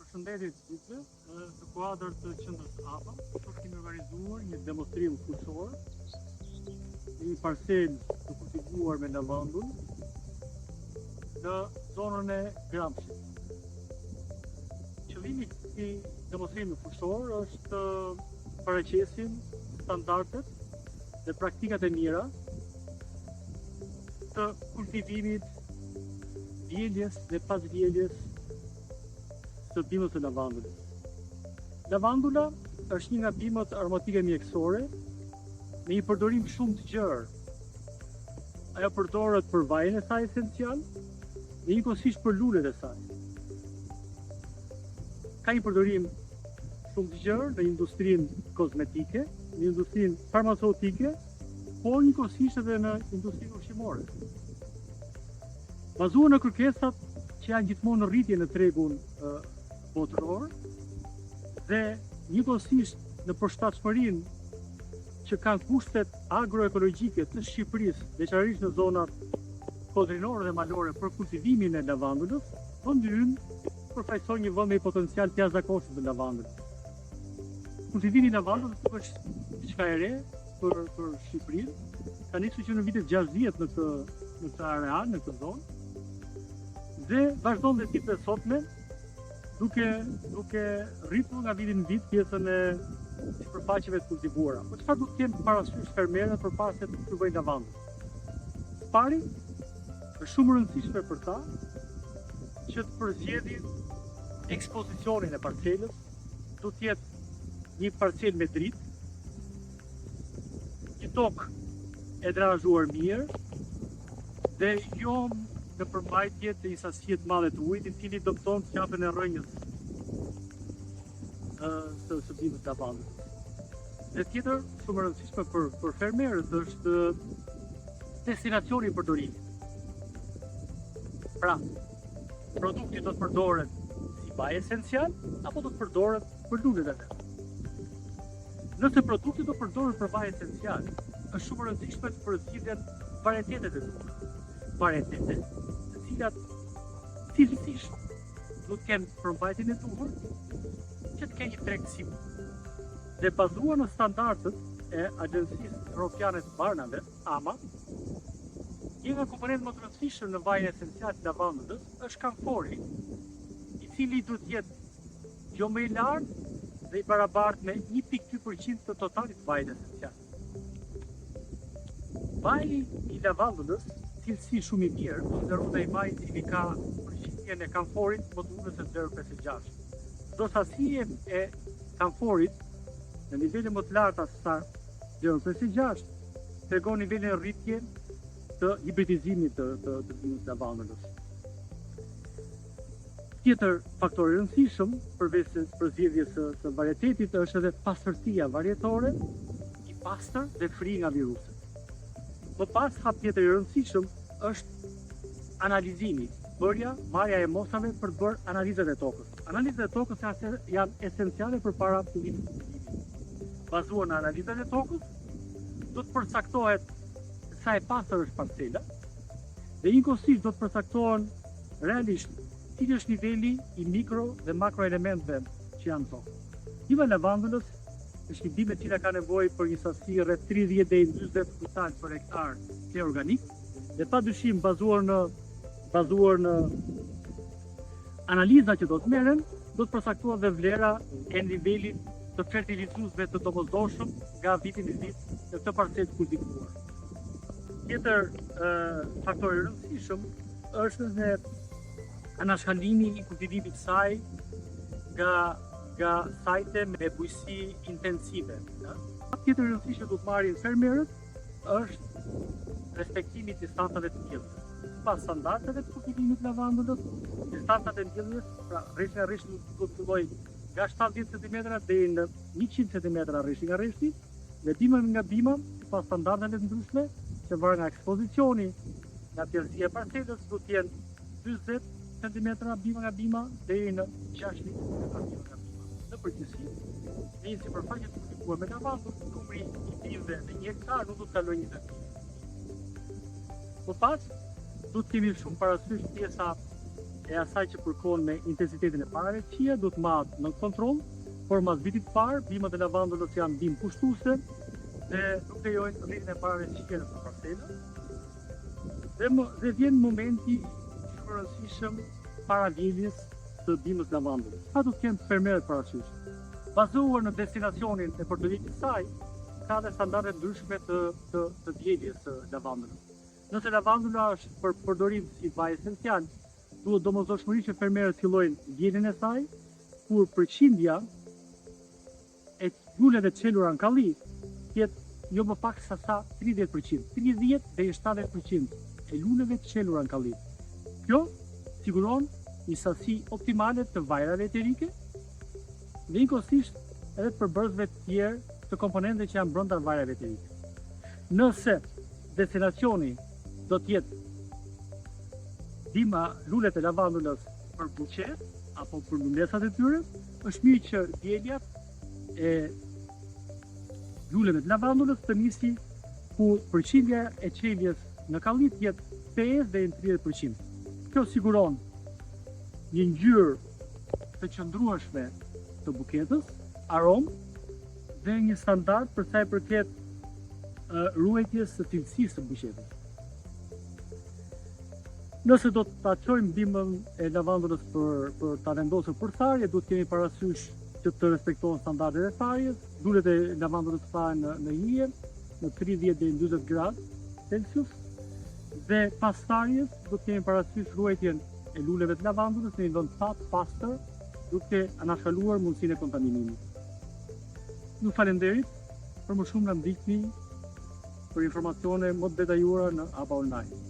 Përshëndetje të gjithëve, në kuadër të qendrës APA, sot kemi organizuar një demonstrim fuqishor në një parcel të kultivuar me lavandull në zonën e Gramshit. Qëllimi i këtij demonstrimi fuqishor është paraqesim standardet dhe praktikat e mira të kultivimit, vjeljes dhe pasvjeljes të bimës të lavandullit. Lavandula është një nga bimët aromatike mjekësore me një përdorim shumë të gjerë. Ajo përdoret për vajin e saj esencial dhe njëkohësisht për lulet e saj. Ka një përdorim shumë të gjerë në industrinë kozmetike, në industrinë farmaceutike, por njëkohësisht edhe në industrinë ushqimore. Bazuar në kërkesat që janë gjithmonë në rritje në tregun botëror dhe njëkohësisht në përshtatshmërinë që kanë kushtet agroekologjike të Shqipërisë, veçanërisht në zonat kodrinore dhe malore për kultivimin e lavandullës, vendi ynë përfaqëson një vend me potencial të jashtëzakonshëm të lavandullit. Kultivimi i lavandullës është diçka e re për Shqipërinë. Ka nisur që në vitet 60 në këtë areal, në këtë zonë, dhe vazhdon dhe ditët e sotme, duke rritur nga viti në vit pjesën e sipërfaqeve të kultivuara. Po çfarë duhet të kenë parasysh fermerët përpara se të kultivojnë lavandull? Pari, është shumë rëndësishme për ta që të përzgjedhin ekspozicionin e parcelës, do të jetë një parcel me dritë, një tokë e drenazhuar mirë dhe jo në përmbajtje të një sasie të madhe të ujit, i cili dëmton qapën e rrënjës së bimës të lavandullit. Dhe tjetër, shumë rëndësishme për fermerët është destinacioni i përdorimit. Pra, produkti do të përdoret si vaj esencial apo do të përdoret për lulet e vet. Nëse produkti do përdoret për vaj esencial, është shumë rëndësishme të përzgjidhen varietetet e duhura. Varietetet të cilat cilësisht do të kenë përmbajtjen e duhur që të kenë një tregësim. Dhe bazuar në standardet e Agjencisë Evropiane të Barnave, AMA, një nga komponentët më të rëndësishëm në vajin esencial të lavandullës është kamfori, i cili duhet të jetë jo më i lartë dhe i barabartë me 1.2% të totalit vajit esencial. Vaji i lavandullës, cilësi shumë i mirë, konsiderohet ai vaj i cili ka përqindjen e kamforit më të ulët se 0.56. Çdo sasi e kamforit në nivele më të larta se 0.56 tregon nivelin e rritje të hibridizimit të bimës të lavandullës. Tjetër faktor i rëndësishëm përveç përzgjedhjes së varietetit është edhe pastërtia varietore, i pastër dhe fri nga viruset. Më pas, hap tjetër i rëndësishëm është analizimi, marrja e mosave për të bërë analizat e tokës. Analizat e tokës janë esenciale përpara fillimit të kultivimit. Bazuar në analizat e tokës, do të përcaktohet sa e pastër është parcela dhe njëkohësisht do të përcaktohen realisht cili është niveli i mikro dhe makroelementëve që janë në tokë. Bima e lavandullës është një bimë e cila ka nevojë për një sasi rreth 30 deri në 40 kuintal për hektar ple organik dhe padyshim bazuar në analiza që do të merren, do të përcaktohet dhe vlera e nivelit të fertilizuesve të domosdoshëm nga viti në vit në këtë parcel të kultivuar. Tjetër faktor i rëndësishëm është dhe anashkalimi i kultivimit të saj nga sajte me bujësi intensive. Tjetër i rëndësishme do të marrin fermerët është respektimi i distancave të mbjelljes. Sipas standardeve të kultivimit të lavandullës, distancat e mbjelljes, pra rreshi nga rreshi do të fillojë nga 70 cm deri në 100 cm rreshi nga rreshi, dhe bima nga bima, sipas standardeve të ndryshme, që varet nga ekspozicioni, nga pjesësia e parcelës, do të jenë 40 cm bima nga bima deri në 60 cm bima nga bima. Në përgjithësi, në një sipërfaqe të kultivuar me lavandull, numri i bimëve në një hektar nuk do të kalojë 20 bim. Më pas, do të kemi shumë parasysh pjesa e asaj që përkon me intensitetin e parave të qia, do të marrë në kontroll, por mas vitit parë, bimat e lavandulës janë bimë pushtuese dhe nuk lejojnë rritjen e parave të qia në parcela. Dhe vjen momenti i rëndësishëm para vjeljes të bimës lavandulës. Ka do të kenë fermerët parasysh. Bazuar në destinacionin e përdoritit saj, ka dhe standarde ndryshme të vjeljes së lavandulës. Nëse lavandula është për përdorim si vaj esencial, duhet domosdoshmërisht që fermerët fillojnë vjeljen e saj, kur përqindja e luleve të çelura në kalli jetë jo më pak se sa 30%, 30 deri 70% e luleve të çelura në kalli. Kjo siguron një sasi optimale të vajrave eterike dhe njëkohësisht edhe të përbërësve të tjerë të komponenteve që janë brenda vajrave eterike. Nëse destinacioni do të jetë bima lulet e lavandulës për buqet apo për mbulesat e tyre, është mirë që vjeljat e luleve të lavandulës të nisi ku përqindja e çeljes në kallit jetë 5 deri në 30%. Kjo siguron një ngjyrë të qëndrueshme të buketës, aromë dhe një standard për sa i përket ruajtjes së cilësisë së buketës. Nëse do ta çojmë bimën e lavandulës për ta vendosur për tharje, duhet kemi parasysh që të respektohen standardet e tharjes. Lulet e lavandulës thahen në hije, në 30 deri në 40 gradë Celsius. Dhe pas tharjes do të kemi parasysh ruajtjen e luleve të lavandulës në një vend të pastër, duke anashkaluar mundësinë e kontaminimit. Ju falenderit, për më shumë na ndihni për informacione më të detajuara në ABA Online.